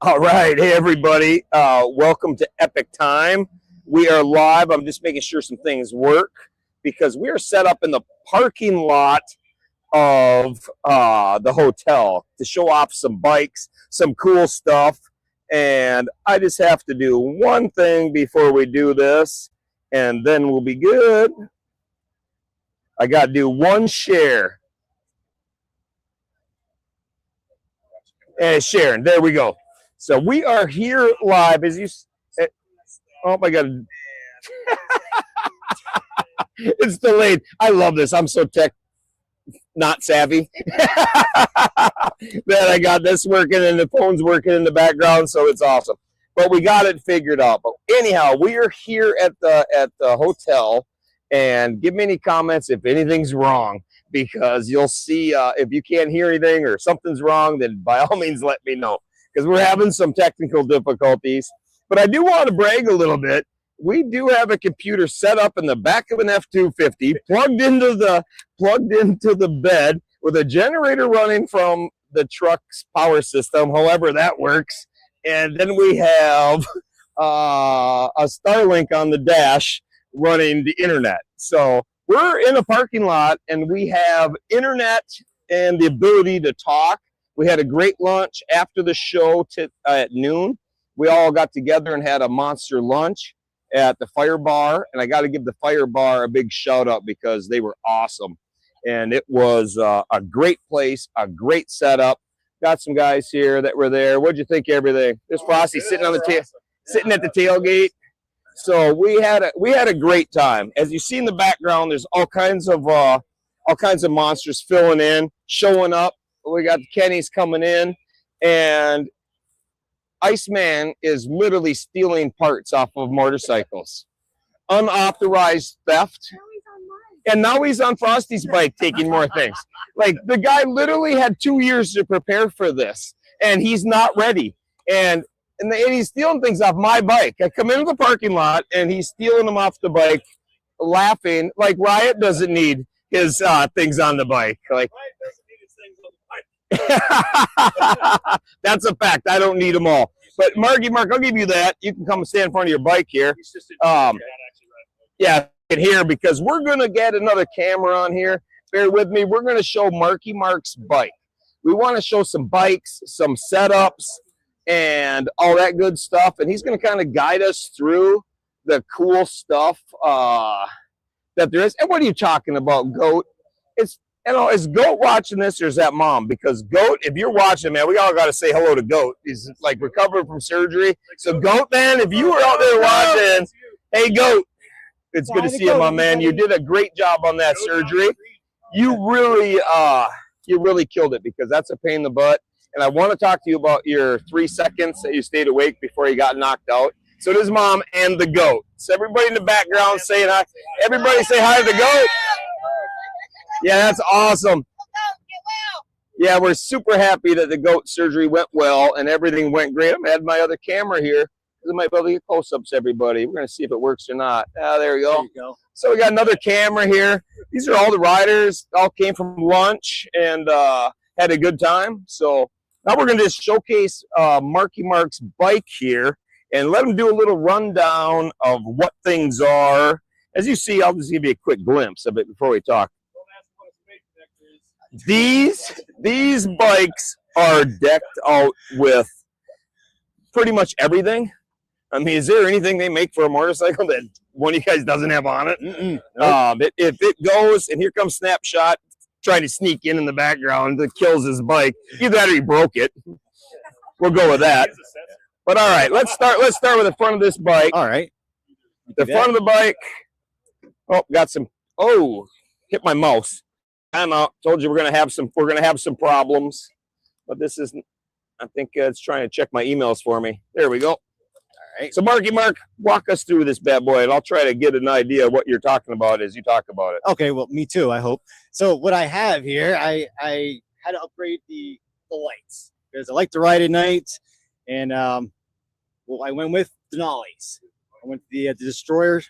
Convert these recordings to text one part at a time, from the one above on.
All right. Hey, everybody. Welcome to Epic Time. We are live. I'm just making sure some things work because we are set up in the parking lot of the hotel to show off some bikes, some cool stuff. And I just have to do one thing before we do this, and then we'll be good. I got to do one share. And sharing. There we go. So we are here live as you. Oh my God. It's delayed. I love this. I'm so tech not savvy that I got this working and the phone's working in the background, so it's awesome. But we got it figured out. But anyhow, we are here at the hotel, and give me any comments if anything's wrong, because you'll see if you can't hear anything or something's wrong, then by all means let me know, because we're having some technical difficulties. But I do want to brag a little bit. We do have a computer set up in the back of an F-250, plugged into the bed with a generator running from the truck's power system, however that works. And then we have a Starlink on the dash running the internet. So we're in a parking lot and we have internet and the ability to talk. We had a great lunch after the show at noon. We all got together and had a monster lunch at the Fire Bar, and I got to give the Fire Bar a big shout out because they were awesome, and it was a great place, a great setup. Got some guys here that were there. What'd you think of everything? There's Frosty sitting on the sitting at the tailgate. So we had a great time. As you see in the background, there's all kinds of monsters filling in, showing up. We got the Kennys coming in, and Iceman is literally stealing parts off of motorcycles. Unauthorized theft. And now he's on Frosty's bike taking more things. Like, the guy literally had 2 years to prepare for this, and he's not ready. And he's stealing things off my bike. I come into the parking lot, and he's stealing them off the bike, laughing. Like, Riot doesn't need his things on the bike. Like, Riot doesn't need his things on the bike. That's a fact. I don't need them all. But Mark, I'll give you that. You can come stand in front of your bike here. Yeah, here, because we're going to get another camera on here. Bear with me. We're going to show Marky Mark's bike. We want to show some bikes, some setups, and all that good stuff. And he's going to kind of guide us through the cool stuff that there is. And what are you talking about, Goat? Is Goat watching this, or is that Mom? Because Goat, if you're watching, man, we all got to say hello to Goat. He's like recovering from surgery. So Goat, man, if you were out there watching, hey Goat, it's good to see you, my man. You did a great job on that surgery. You really killed it, because that's a pain in the butt. And I want to talk to you about your 3 seconds that you stayed awake before you got knocked out. So this Mom and the Goat. So everybody in the background saying hi. Everybody say hi to the Goat. Yeah, that's awesome. Yeah, we're super happy that the Goat surgery went well and everything went great. I'm going to add my other camera here because I might be able to get close-ups, everybody. We're going to see if it works or not. There we go. There you go. So we got another camera here. These are all the riders. All came from lunch and had a good time. So now we're going to just showcase Marky Mark's bike here and let him do a little rundown of what things are. As you see, I'll just give you a quick glimpse of it before we talk. These bikes are decked out with pretty much everything. I mean, is there anything they make for a motorcycle that one of you guys doesn't have on it? Nope. If it goes, and here comes Snapshot trying to sneak in the background that kills his bike, either that or he broke it. We'll go with that. But all right, let's start with the front of this bike. All right. The front of the bike. Oh, hit my mouse. I'm out. Told you we're gonna have some problems, but this isn't. I think it's trying to check my emails for me. There we go. All right. So Marky Mark, walk us through this bad boy, and I'll try to get an idea of what you're talking about as you talk about it. Okay. Well, me too. I hope. So what I have here, I had to upgrade the lights because I like to ride at night, and well, I went with Denali's. I went to the Destroyer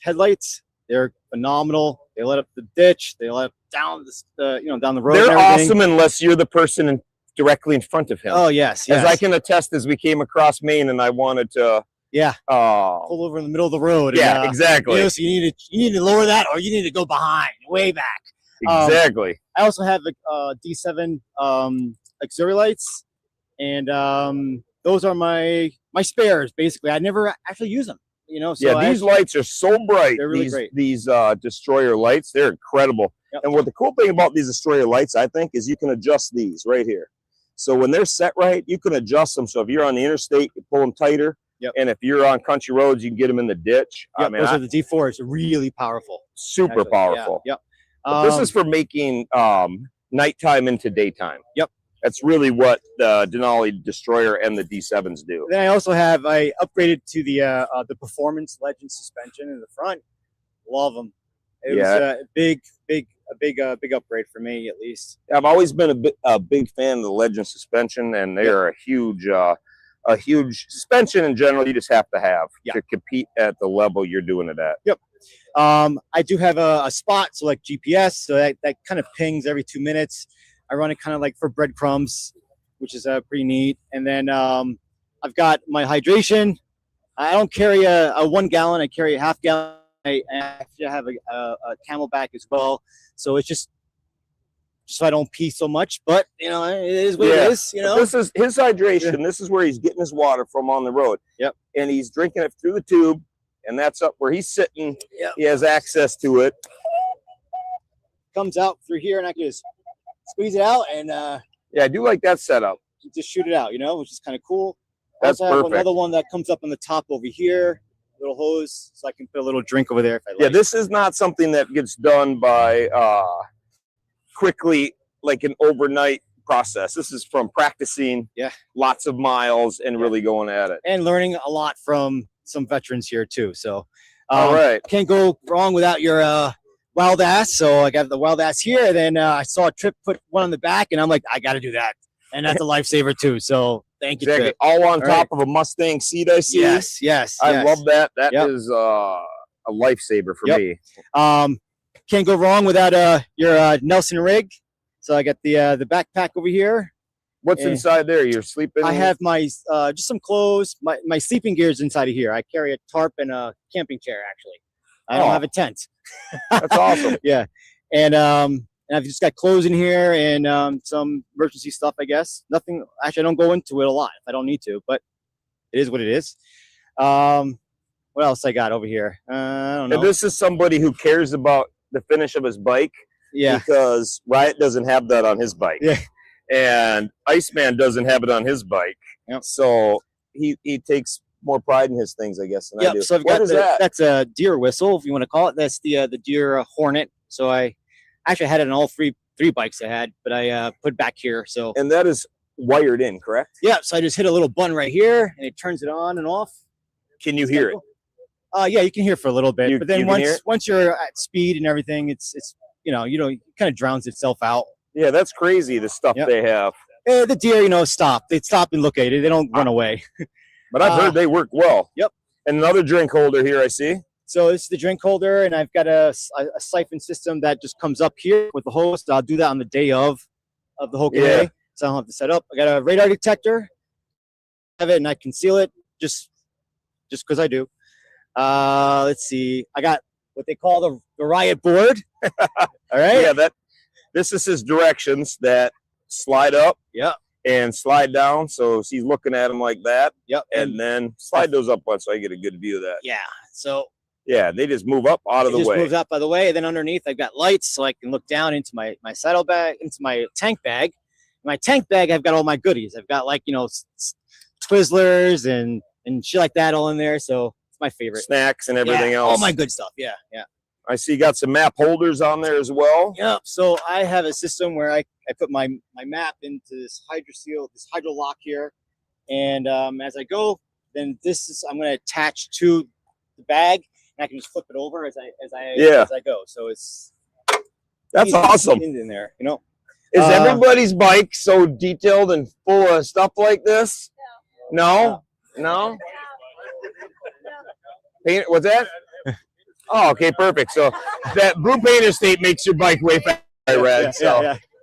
headlights. They're phenomenal. They let up the ditch. They let up down down the road. They're awesome unless you're the person directly in front of him. Oh yes, yes. As I can attest, as we came across Maine, and I wanted to. Yeah. Oh. Pull over in the middle of the road. Yeah, And, exactly. You know, so you need to lower that, or you need to go behind, way back. Exactly. I also have the D7 auxiliary lights, and those are my spares. Basically, I never actually use them. You know, so yeah, these lights are so bright. They're really great. These destroyer lights, they're incredible. Yep. And what the cool thing about these destroyer lights, I think, is you can adjust these right here. So when they're set right, you can adjust them. So if you're on the interstate, you pull them tighter. Yep. And if you're on country roads, you can get them in the ditch. Yep, I mean, those are the D4s. Really powerful. Super actually. powerful. Yeah, yep. This is for making nighttime into daytime. Yep. That's really what the Denali Destroyer and the D7s do. Then I upgraded to the Performance Legend suspension in the front. Love them. It was a big upgrade for me, at least. I've always been a big fan of the Legend suspension, and they are a huge suspension in general. You just have to have to compete at the level you're doing it at. Yep. I do have a spot, so like GPS, so that kind of pings every 2 minutes. I run it kind of like for breadcrumbs, which is pretty neat. And then I've got my hydration. I don't carry a 1 gallon. I carry a half gallon. I actually have a Camelback as well. So it's just so I don't pee so much. But, you know, it is what it is, you know. This is his hydration. This is where he's getting his water from on the road. Yep. And he's drinking it through the tube, and that's up where he's sitting. Yep. He has access to it. Comes out through here, and I can just squeeze it out, and yeah, I do like that setup. Just shoot it out, you know, which is kind of cool. That's I also have perfect. another one that comes up on the top over here, little hose, so I can put a little drink over there if I like. Yeah, this is not something that gets done by quickly, like an overnight process. This is from practicing lots of miles and really going at it. And learning a lot from some veterans here too. So all right. Can't go wrong without your wild ass. So I got the wild ass here. Then I saw Trip put one on the back, and I'm like, I got to do that. And that's a lifesaver too. So thank you, Trip. All on top of a Mustang seat, I see. Yes. I love that. That is a lifesaver for me. Can't go wrong without your Nelson rig. So I got the backpack over here. What's inside there? You're sleeping? I have my just some clothes. My sleeping gear is inside of here. I carry a tarp and a camping chair, actually. I don't have a tent. That's awesome. Yeah. And I've just got clothes in here and some emergency stuff, I guess. Nothing, actually, I don't go into it a lot if I don't need to, but it is what it is. What else I got over here? I don't know. And this is somebody who cares about the finish of his bike. Yeah. Because Riot doesn't have that on his bike. Yeah. And Iceman doesn't have it on his bike. Yep. So he takes more pride in his things, I guess, than I do. So I've got that's a deer whistle, if you want to call it. That's the deer Hornet. So I actually had it on all three bikes I had, but I put back here. So and that is wired in, correct? Yeah. So I just hit a little button right here, and it turns it on and off. Can you hear it? Yeah, you can hear for a little bit, but then once you're at speed and everything, it's it kind of drowns itself out. Yeah, that's crazy. The stuff they have. The deer, stop. They stop and look at it. They don't run away. But I've heard they work well. Yep. And another drink holder here, I see. So this is the drink holder, and I've got a siphon system that just comes up here with the hose. I'll do that on the day of the Hoka Hey, so I don't have to set up. I got a radar detector. I have it, and I conceal it just because I do. Let's see. I got what they call the riot board. All right. Yeah, this is his directions that slide up. Yep. And slide down, so he's looking at them like that. Yep. And then slide those up one so I get a good view of that. Yeah. So. Yeah, they just move up out of the way. Just moves up by the way. And then underneath, I've got lights, so I can look down into my saddlebag, into my tank bag. In my tank bag, I've got all my goodies. I've got Twizzlers and shit like that all in there. So it's my favorite. Snacks and everything else. All my good stuff. Yeah. I see you got some map holders on there as well. Yep. So I have a system where I put my map into this hydro lock here. And as I go, then I'm going to attach to the bag, and I can just flip it over as I go. So that's awesome. In there, Is everybody's bike so detailed and full of stuff like this? No? Paint, what's that? Oh, okay, perfect. So that blue painter state makes your bike way faster, I read.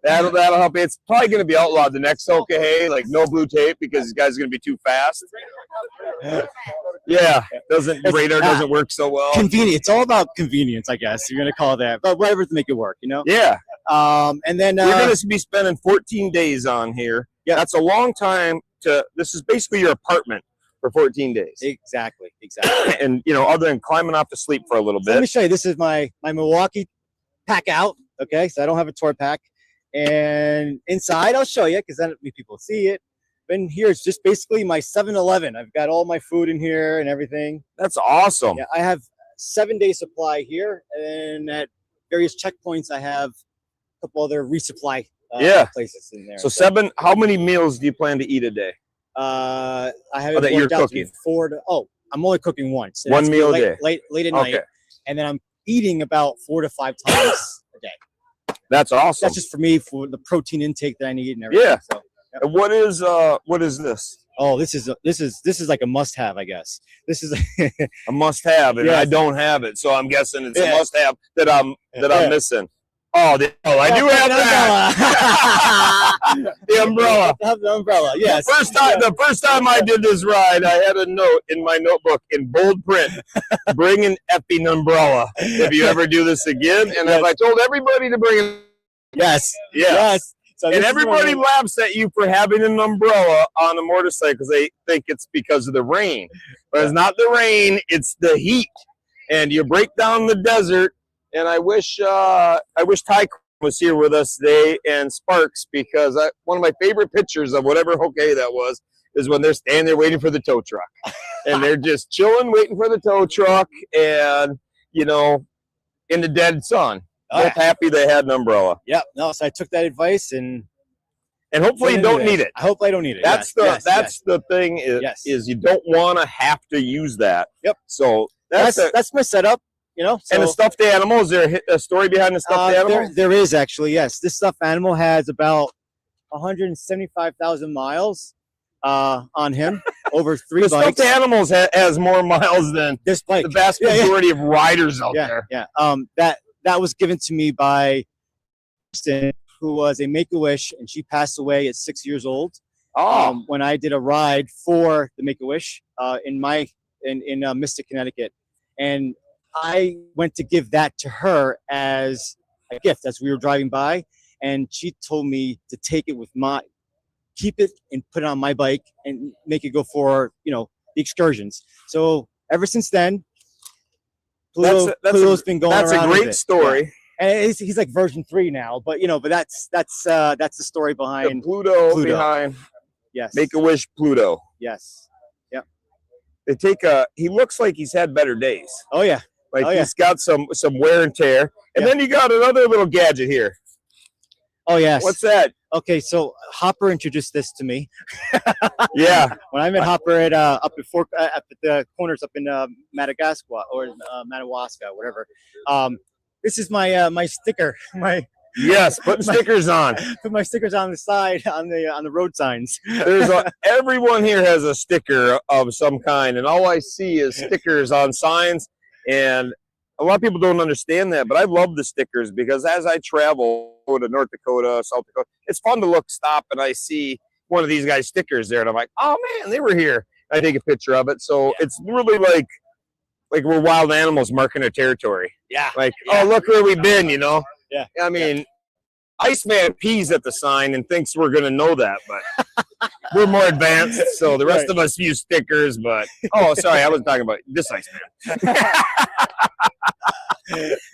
That'll help. It's probably going to be outlawed the next Hoka Hey, like no blue tape because this guy's going to be too fast. Yeah, radar doesn't work so well. Convenient. It's all about convenience, I guess you're gonna call that, but whatever to make it work, you know. Yeah. And then you're going to be spending 14 days on here. Yeah, that's a long time. This is basically your apartment for 14 days. Exactly. And other than climbing off to sleep for a little bit. Let me show you. This is my Milwaukee pack out. Okay, so I don't have a tour pack. And inside, I'll show you because then people see it. In here, it's just basically my 7-Eleven. I've got all my food in here and everything. That's awesome. Yeah, I have 7-day supply here, and at various checkpoints, I have a couple other resupply places in there. So 7. How many meals do you plan to eat a day? I have that you're cooking. I'm only cooking once. One meal a day. Late at night, and then I'm eating about 4 to 5 times a day. That's awesome. That's just for me for the protein intake that I need and everything. Yeah. So. Yep. And what is this? Oh, this is like a must-have, I guess. This is a must-have, and I don't have it, so I'm guessing it's a must-have that I'm missing. Oh, I do have that. The umbrella. I have the umbrella. Yes. The first time I did this ride, I had a note in my notebook in bold print: "Bring an effing umbrella if you ever do this again." And I told everybody to bring it. Yes. So and everybody laughs at you for having an umbrella on a motorcycle because they think it's because of the rain. But it's not the rain, it's the heat. And you break down the desert. And I wish Ty was here with us today and Sparks, because one of my favorite pictures of whatever Hoka that was is when they're standing there waiting for the tow truck. And they're just chilling, waiting for the tow truck and, in the dead sun. Both happy they had an umbrella. Yep. No, so I took that advice and hopefully you don't need it. I hope I don't need it. That's the thing is you don't want to have to use that. Yep. So that's my setup. So, and the stuffed animal, is there a story behind the stuffed animal? There is actually, yes. This stuffed animal has about 175,000 miles on him over 3 bikes. The stuffed animals has more miles than this bike. The vast majority of riders out there. Yeah. That was given to me by Kristen, who was a Make-A-Wish, and she passed away at 6 years old. When I did a ride for the Make-A-Wish in Mystic, Connecticut, and I went to give that to her as a gift as we were driving by, and she told me to take it keep it and put it on my bike and make it go for the excursions. So ever since then. Pluto's been going around. That's a great story. Yeah. And he's like version 3 now, but that's the story behind Pluto. Behind Make-A-Wish Pluto. Yes. Yep. They he looks like he's had better days. Oh yeah. He's got some wear and tear. And then you got another little gadget here. Oh yes. What's that? Okay, so Hopper introduced this to me. Yeah. When I met Hopper at up at the corners up in Madagascar or Madawaska, whatever. This is my my sticker. Yes, put stickers on. Put my stickers on the side on the road signs. Everyone here has a sticker of some kind, and all I see is stickers on signs. And a lot of people don't understand that, but I love the stickers because as I travel to North Dakota, South Dakota, it's fun to stop, and I see one of these guys' stickers there, and I'm like, oh man, they were here. I take a picture of it. So it's really like we're wild animals marking our territory. Yeah. Oh, look where we've been, Yeah. I mean, Iceman pees at the sign and thinks we're going to know that, but we're more advanced. So the rest of us use stickers, but, oh, sorry, I wasn't talking about this Iceman.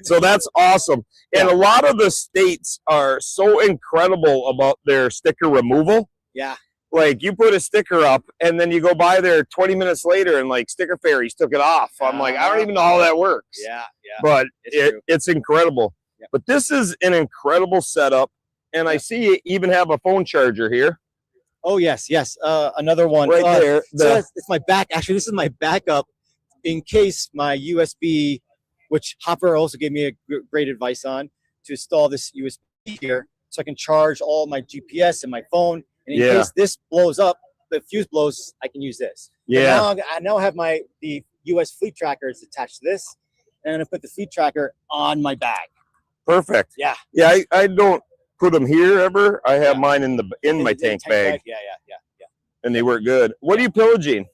So that's awesome. And a lot of the states are so incredible about their sticker removal. Yeah. You put a sticker up and then you go by there 20 minutes later and Sticker Fairies took it off. I'm I don't even know how that works. Yeah. But it's incredible. Yeah. But this is an incredible setup. And I see you even have a phone charger here. Oh, yes. Another one. Right there. So it's my back. Actually, this is my backup in case my USB, which Hopper also gave me a great advice on, to install this USB here so I can charge all my GPS and my phone. And in case this blows up, the fuse blows, I can use this. Yeah. I now have the US fleet tracker is attached to this, and I'm going to put the fleet tracker on my bag. Perfect. Yeah. Yeah, I don't put them here ever? I have Yeah. mine in my tank bag, Yeah. and they work good. What are you pillaging?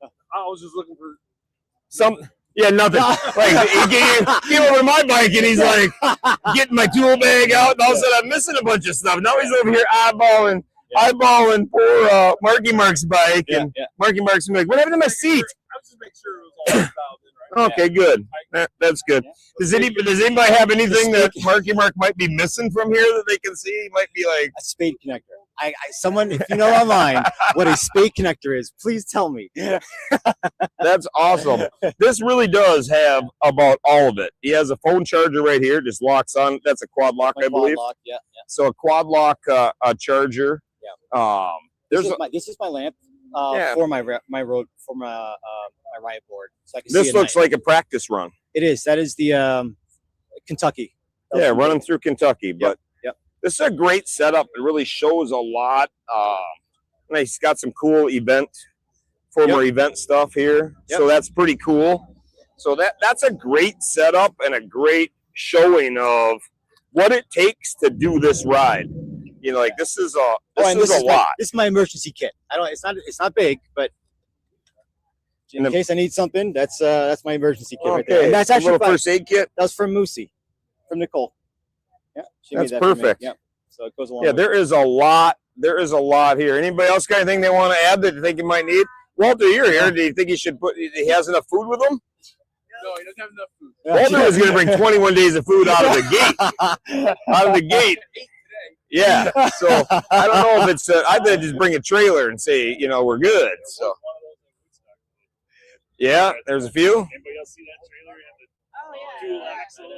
I was just looking for Some. Yeah, nothing. Like he came over to my bike and he's like getting my tool bag out, and all of a sudden I'm missing a bunch of stuff. Now he's over here eyeballing poor Marky Mark's bike, and Marky Mark's like, "What happened to my seat?" I was just making sure it was all dialed in right. Okay, good. That's good. Does anybody have anything that Marky Mark might be missing from here that they can see? He might be like A spade connector. Someone, if you know online what a spade connector is, please tell me. That's awesome. This really does have about all of it. He has a phone charger right here, just locks on. That's a quad lock, I believe. Lock, yeah. So a quad lock a charger. Yeah. This is my lamp Yeah. for my road for my ride board, so I can see this at looks night. like a practice run. It is. That is the Kentucky. Yeah, running through Kentucky. But Yep. this is a great setup. It really shows a lot. And he's got some cool former event stuff here. Yep. So that's pretty cool. So that's a great setup and a great showing of what it takes to do this ride. You know, like this is a lot. This is my emergency kit. It's not big, but in case I need something, that's my emergency kit right there. And that's actually a little first aid kit. That was from Moosey, from Nicole. Yeah, she That's made that for me. perfect. Yeah, so it goes along. Yeah, with there is a lot. There is a lot here. Anybody else got anything they want to add that you think you might need? Walter, you're here. Do you think he has enough food with him? No, he doesn't have enough food. Walter was going to bring 21 days of food out of the gate. Out of the gate. Yeah. So I don't know if it's. I bet just bring a trailer and say, we're good. So yeah, there's a few. Anybody else see that trailer? Dual axles.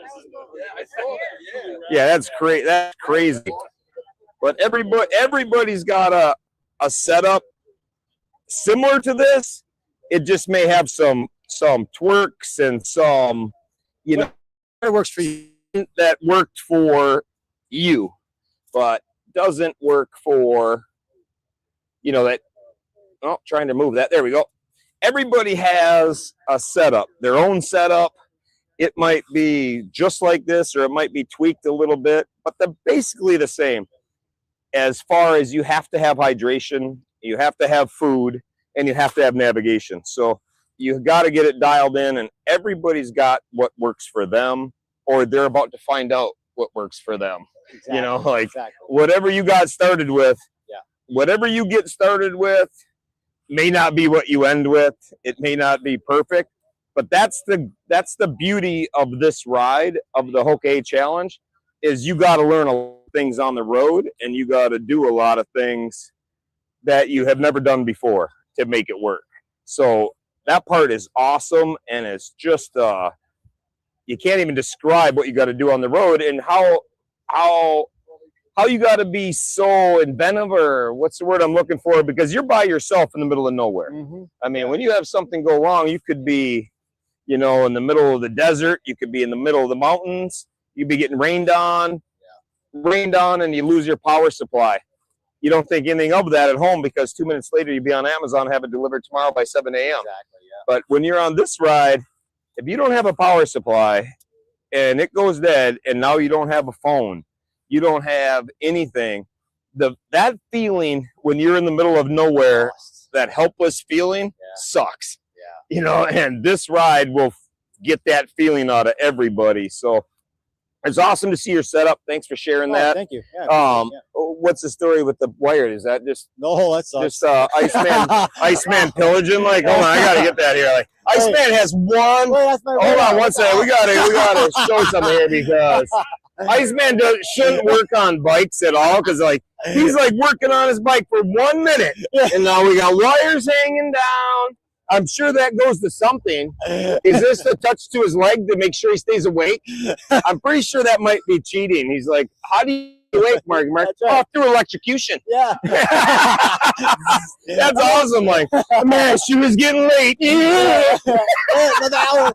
Yeah, I saw that. Yeah, that's crazy. That's crazy. But everybody's got a setup similar to this. It just may have some twerks and some, it works for you. that worked for you, but doesn't work for, that. Oh, trying to move that. There we go. Everybody has a setup, their own setup. It might be just like this, or it might be tweaked a little bit, but they're basically the same. As far as you have to have hydration, you have to have food, and you have to have navigation. So you got to get it dialed in, and everybody's got what works for them, or they're about to find out what works for them. Exactly. Whatever you got started with, whatever you get started with may not be what you end with. It may not be perfect, but that's the beauty of this ride, of the Hoka Hey Challenge, is you got to learn a lot of things on the road, and you got to do a lot of things that you have never done before to make it work. So that part is awesome, and it's just you can't even describe what you got to do on the road, and how you got to be so inventive, or what's the word I'm looking for, because you're by yourself in the middle of nowhere. Mm-hmm. I mean, when you have something go wrong, you could be, in the middle of the desert. You could be in the middle of the mountains. You'd be getting rained on, and you lose your power supply. You don't think anything of that at home, because 2 minutes later you'd be on Amazon, have it delivered tomorrow by 7 a.m. Exactly, yeah. But when you're on this ride, if you don't have a power supply and it goes dead, and now you don't have a phone, you don't have anything, that feeling when you're in the middle of nowhere, that helpless feeling sucks. Yeah. And this ride will get that feeling out of everybody. So it's awesome to see your setup. Thanks for sharing that. Thank you. Yeah, what's the story with the wire? Is that just sucks. just Iceman pillaging? Like, hold on, I gotta get that here. Like, Iceman has one. Hold on one second. We gotta show something here, because Iceman shouldn't work on bikes at all, because he's working on his bike for 1 minute, and now we got wires hanging down. I'm sure that goes to something. Is this a touch to his leg to make sure he stays awake? I'm pretty sure that might be cheating. He's like, how do you stay awake, Mark? Right. Oh, through electrocution. Yeah. That's awesome. Like, man, she was getting late. Another hour.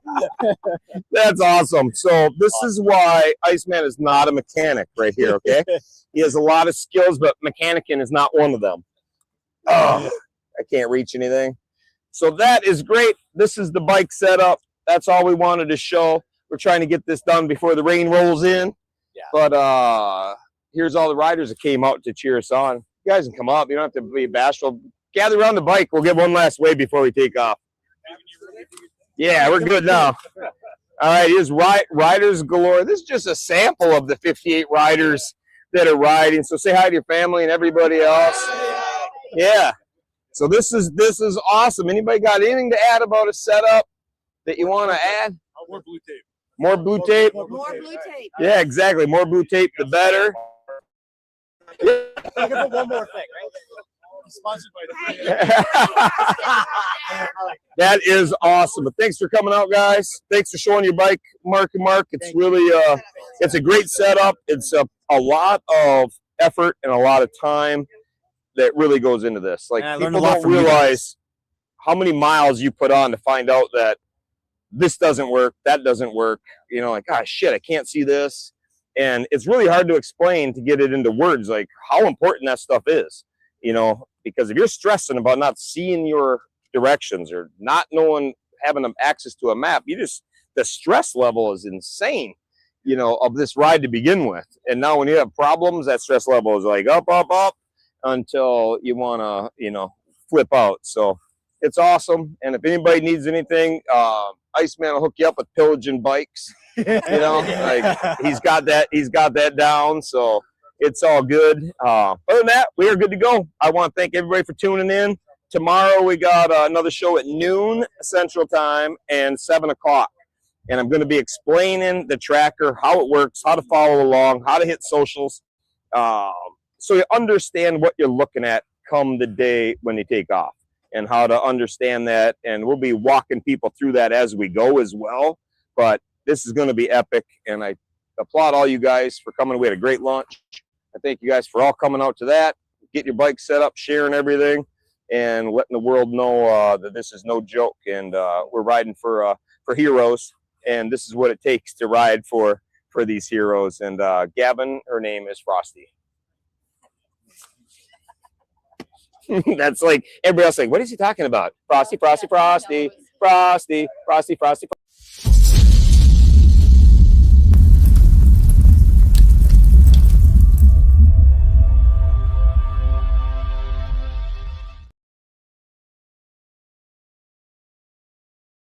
That's awesome. So this is why Iceman is not a mechanic right here, okay? He has a lot of skills, but mechanicking is not one of them. Oh, I can't reach anything. So that is great. This is the bike setup. That's all we wanted to show. We're trying to get this done before the rain rolls in. Yeah. But here's all the riders that came out to cheer us on. You guys can come up. You don't have to be bashful. Gather around the bike. We'll get one last wave before we take off. Yeah, we're good now. All right, here's riders galore. This is just a sample of the 58 riders that are riding. So say hi to your family and everybody else. Yeah. So this is awesome. Anybody got anything to add about a setup that you want to add? More blue tape. More blue tape? More blue tape. Yeah, exactly. More blue tape, the better. I can put one more thing, right? Sponsored by That is awesome. But thanks for coming out, guys. Thanks for showing your bike, Mark and Mark. It's really it's a great setup. It's a lot of effort and a lot of time that really goes into this. Like, And I learned people a lot don't from you realize how many miles you put on to find out that this doesn't work, that doesn't work. You know, like, gosh, shit, I can't see this. And it's really hard to explain, to get it into words, like how important that stuff is, you know, because if you're stressing about not seeing your directions or not knowing, having access to a map, the stress level is insane, you know, of this ride to begin with. And now when you have problems, that stress level is like up, up, up until you want to, you know, flip out. So it's awesome. And if anybody needs anything, Iceman will hook you up with pillaging bikes. You know, like he's got that down, so it's all good. Other than that, we are good to go. I want to thank everybody for tuning in. Tomorrow we got another show at noon Central Time and 7 o'clock, and I'm going to be explaining the tracker, how it works, how to follow along, how to hit socials, so you understand what you're looking at come the day when you take off, and how to understand that. And we'll be walking people through that as we go as well. But this is going to be epic, and I applaud all you guys for coming. We had a great lunch. I thank you guys for all coming out to that, getting your bike set up, sharing everything, and letting the world know that this is no joke. And we're riding for heroes, and this is what it takes to ride for these heroes. And Gavin, her name is Frosty. That's like everybody else saying, what is he talking about? Frosty, Frosty, Frosty, Frosty, Frosty, Frosty, Frosty.